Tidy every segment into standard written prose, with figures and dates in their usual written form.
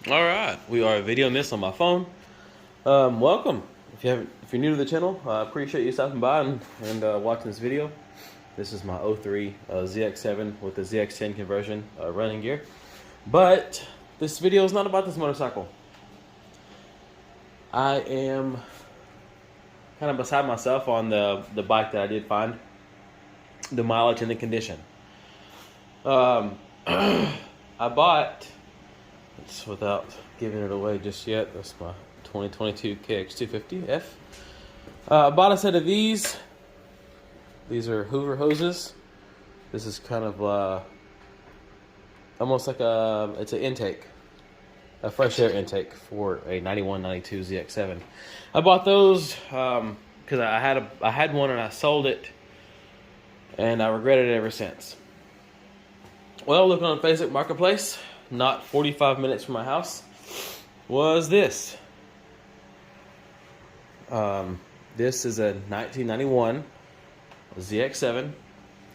All right, we are videoing this on my phone. Welcome. If you're new to the channel, I appreciate you stopping by and watching this video. This is my 03 ZX7 with the ZX10 conversion running gear. But this video is not about this motorcycle. I am kind of beside myself on the bike that I did find, the mileage and the condition. I bought, it's without giving it away just yet, that's my 2022 KX250F. I bought a set of these. These are Hoover hoses. This is kind of almost like it's an intake, a fresh air intake for a 91, 92 ZX7. I bought those because I had one and I sold it, and I regretted it ever since. Well, looking on Facebook Marketplace, not 45 minutes from my house, was this. This is a 1991 ZX7,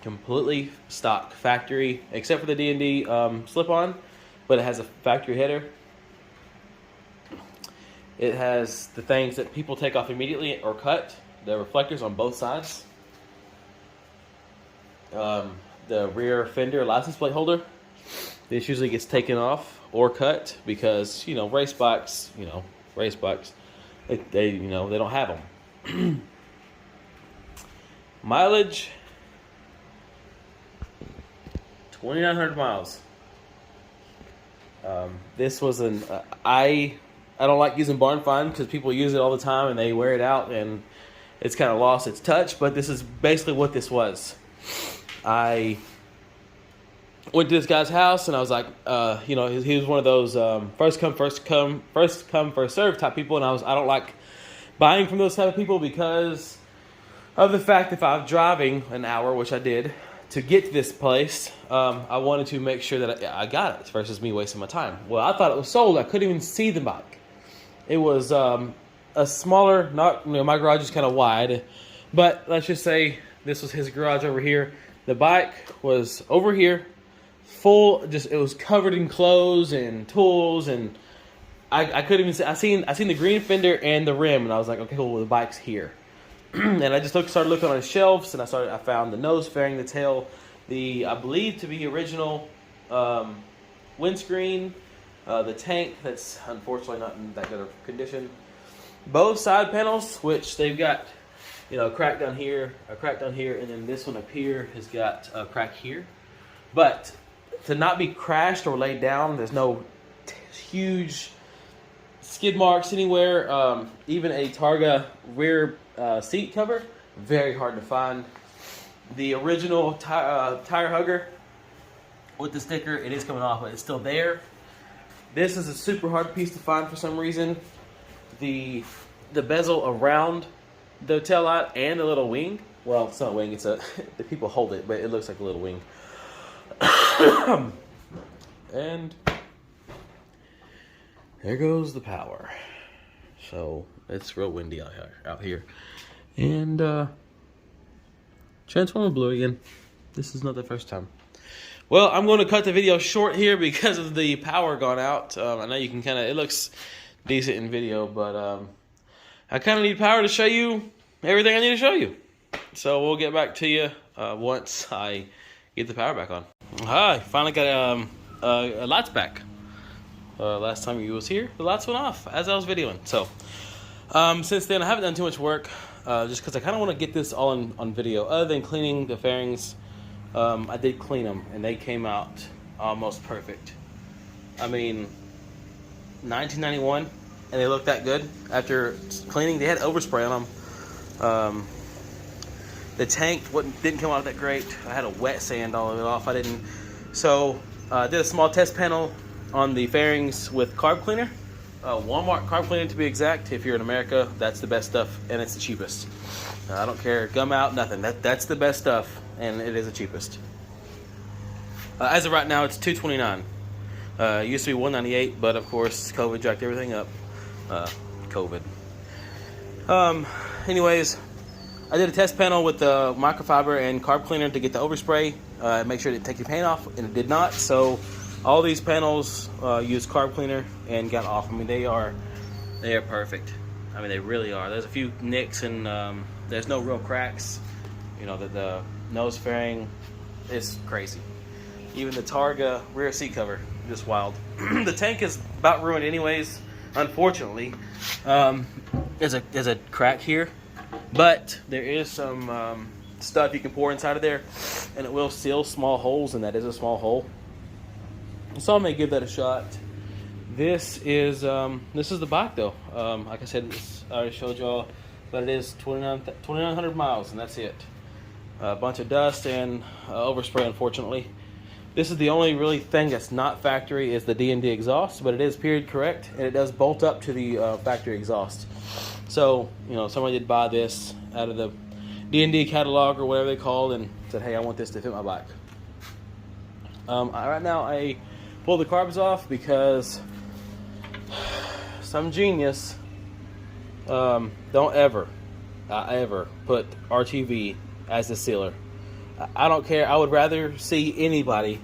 completely stock, factory, except for the D&D slip-on, but it has a factory header. It has the things that people take off immediately or cut, the reflectors on both sides. The rear fender license plate holder, this usually gets taken off or cut because, race bikes, they don't have them. Mileage, 2,900 miles. This was I don't like using barn find because people use it all the time and they wear it out and it's kind of lost its touch, but this is basically what this was. I went to this guy's house and I was like, he was one of those first come first serve type people, and I don't like buying from those type of people because of the fact if I'm driving an hour, which I did, to get to this place, I wanted to make sure that I got it versus me wasting my time. Well, I thought it was sold. I couldn't even see the bike. It was a smaller, my garage is kind of wide, but let's just say this was his garage over here. The bike was over here, full, it was covered in clothes and tools, and I couldn't even see. I seen the green fender and the rim, and I was like, okay, cool, well, the bike's here. And I just started looking on his shelves, and I found the nose fairing, the tail, I believe to be original windscreen, the tank that's unfortunately not in that good of condition. Both side panels, which they've got, a crack down here, and then this one up here has got a crack here. But to not be crashed or laid down, there's no huge skid marks anywhere. Even a Targa rear seat cover, very hard to find. The original tire hugger with the sticker, it is coming off, but it's still there. This is a super hard piece to find for some reason. The bezel around the tail light and the little wing. Well, it's not a wing, the people hold it, but it looks like a little wing. And there goes the power. So it's real windy out here. And Transformer blue again. This is not the first time. Well, I'm going to cut the video short here because of the power gone out. I know you can it looks decent in video, but I kind of need power to show you everything I need to show you. So we'll get back to you once I get the power back on. Hi, finally got lights back. Last time you was here, the lights went off as I was videoing. So since then, I haven't done too much work, just because I kind of want to get this all on video. Other than cleaning the fairings, I did clean them, and they came out almost perfect. I mean, 1991, and they look that good after cleaning. They had overspray on them. The tank didn't come out that great. I had a wet sand all of it off. So I did a small test panel on the fairings with carb cleaner. Walmart carb cleaner to be exact. If you're in America, that's the best stuff, and it's the cheapest. I don't care, gum out, nothing. That's the best stuff, and it is the cheapest. As of right now, it's $229. It used to be $198, but of course, COVID jacked everything up. COVID. Anyways, I did a test panel with the microfiber and carb cleaner to get the overspray. Make sure it didn't take your paint off, and it did not. So All these panels use carb cleaner and got off. I mean, they are perfect. I mean, they really are. There's a few nicks and there's no real cracks. You know, the nose fairing is crazy. Even the Targa rear seat cover, just wild. The tank is about ruined anyways, unfortunately. There's a crack here, but there is some stuff you can pour inside of there, and it will seal small holes, and that is a small hole. So I may give that a shot. This is the bike though. Like I said, I already showed y'all, but it is 2,900 miles, and that's it. A bunch of dust and overspray, unfortunately. This is the only really thing that's not factory is the D&D exhaust, but it is period correct, and it does bolt up to the factory exhaust. So, you know, somebody did buy this out of the D&D catalog or whatever they called and said, hey, I want this to fit my bike. Right now, I pulled the carbs off because some genius don't ever put RTV as the sealer. I don't care. I would rather see anybody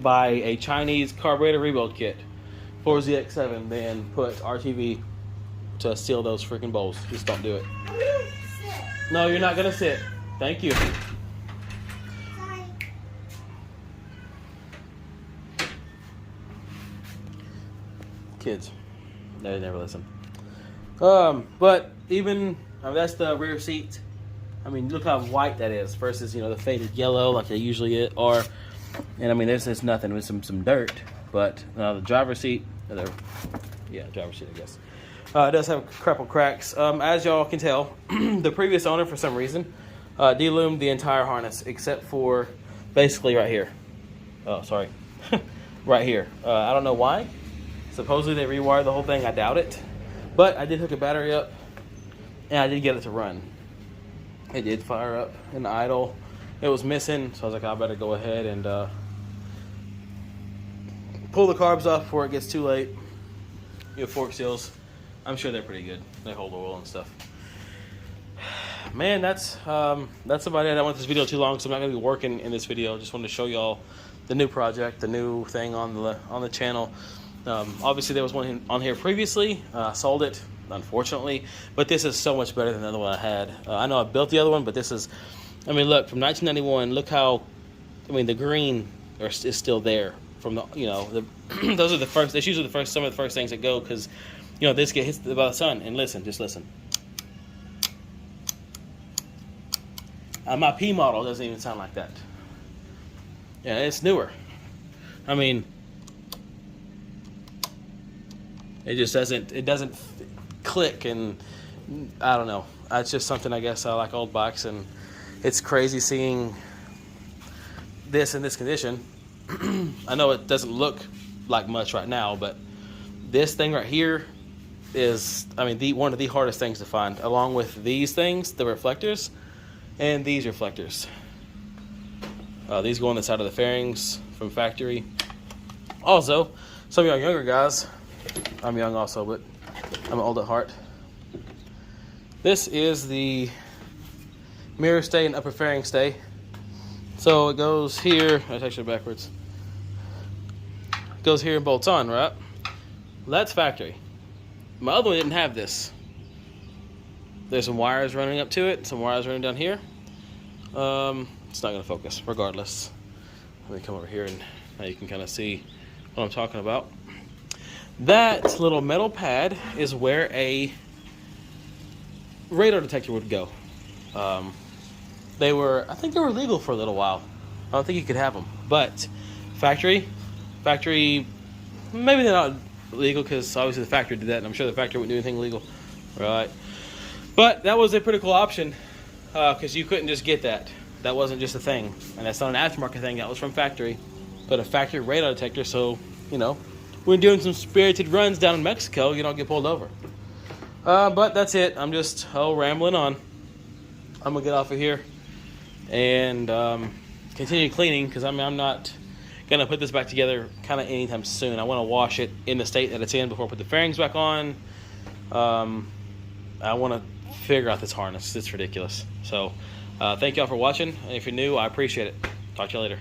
buy a Chinese carburetor rebuild kit for ZX7 than put RTV to seal those freaking bowls. Just don't do it. No, you're not gonna sit. Thank you. Sorry. Kids, they never listen. But even that's the rear seat. I mean, look how white that is versus, you know, the faded yellow like they usually are. And I mean, there's nothing with some dirt, but the driver's seat, driver's seat, I guess. It does have a couple cracks. As y'all can tell, the previous owner, for some reason, deloomed the entire harness except for basically right here. Oh, sorry. Right here. I don't know why. Supposedly they rewired the whole thing. I doubt it. But I did hook a battery up, and I did get it to run. It did fire up and idle. It was missing, so I was like, I better go ahead and pull the carbs off before it gets too late. You have fork seals. I'm sure they're pretty good. They hold oil and stuff. Man, that's about it. I don't want this video too long, so I'm not going to be working in this video. Just wanted to show y'all the new project, the new thing on the channel. Obviously, there was one on here previously. Sold it, unfortunately, but this is so much better than the other one I had. I know I built the other one, but this is, I mean, look, from 1991, look how, I mean, the green is still there from the, you know, those are the first, that's usually some of the first things that go, because, you know, this gets hit by the sun. And listen, just listen. My P model doesn't even sound like that. Yeah, it's newer. I mean, it just doesn't click, and I don't know. It's just something, I guess. I like old bikes, and it's crazy seeing this in this condition. I know it doesn't look like much right now, but this thing right here is, I mean, one of the hardest things to find, along with these things, the reflectors, and these reflectors. These go on the side of the fairings from factory. Also, some of y'all younger guys, I'm young also, but I'm old at heart. This is the mirror stay and upper fairing stay. So it goes here, it's actually backwards. It goes here and bolts on, right? Well, that's factory. My other one didn't have this. There's some wires running up to it, some wires running down here. It's not gonna focus, regardless. Let me come over here and now you can kind of see what I'm talking about. That little metal pad is where a radar detector would go. I think they were legal for a little while. I don't think you could have them, but factory, maybe they're not legal because obviously the factory did that, and I'm sure the factory wouldn't do anything illegal, right? But that was a pretty cool option because you couldn't just get that. That wasn't just a thing, and that's not an aftermarket thing. That was from factory, but a factory radar detector. So you know, when doing some spirited runs down in Mexico, you don't get pulled over. But that's it. I'm just rambling on. I'm gonna get off of here and continue cleaning because I'm not gonna put this back together kind of anytime soon. I want to wash it in the state that it's in before I put the fairings back on. I want to figure out this harness. It's ridiculous. So thank y'all for watching. And if you're new, I appreciate it. Talk to you later.